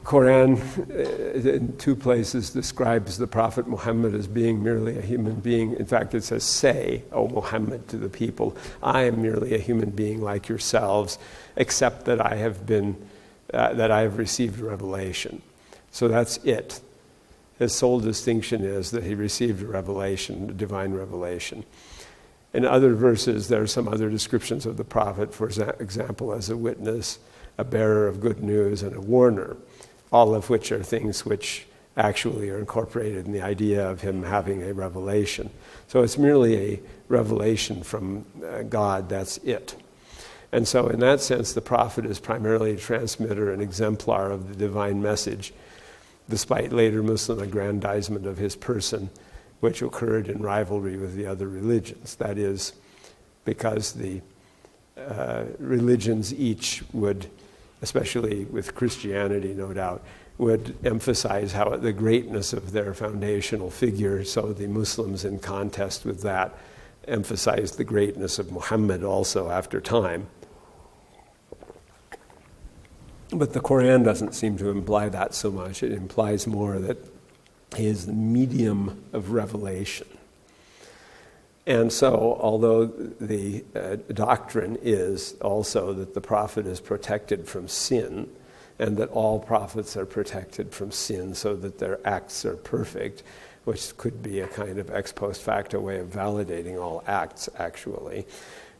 Quran, in two places, describes the Prophet Muhammad as being merely a human being. In fact, it says, "Say, O Muhammad, to the people, I am merely a human being like yourselves, except that I have received revelation." So that's it. His sole distinction is that he received a revelation, a divine revelation. In other verses, there are some other descriptions of the Prophet, for example, as a witness, a bearer of good news, and a warner, all of which are things which actually are incorporated in the idea of him having a revelation. So it's merely a revelation from God, that's it. And so in that sense, the Prophet is primarily a transmitter, an exemplar of the divine message, despite later Muslim aggrandizement of his person, which occurred in rivalry with the other religions. That is, because the religions each would, especially with Christianity, no doubt, would emphasize how the greatness of their foundational figure. So the Muslims, in contest with that, emphasized the greatness of Muhammad also after time. But the Quran doesn't seem to imply that so much. It implies more that he is the medium of revelation. And so, although the doctrine is also that the prophet is protected from sin, and that all prophets are protected from sin so that their acts are perfect, which could be a kind of ex post facto way of validating all acts, actually.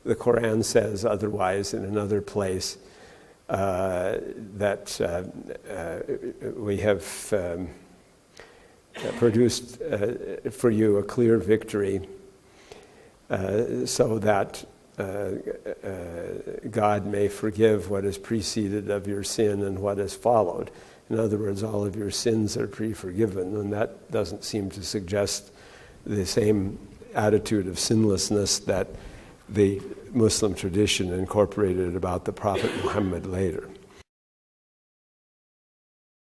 The Quran says otherwise in another place, that we have produced for you a clear victory so that God may forgive what has preceded of your sin and what has followed. In other words, all of your sins are pre-forgiven, and that doesn't seem to suggest the same attitude of sinlessness that the Muslim tradition incorporated about the Prophet Muhammad later.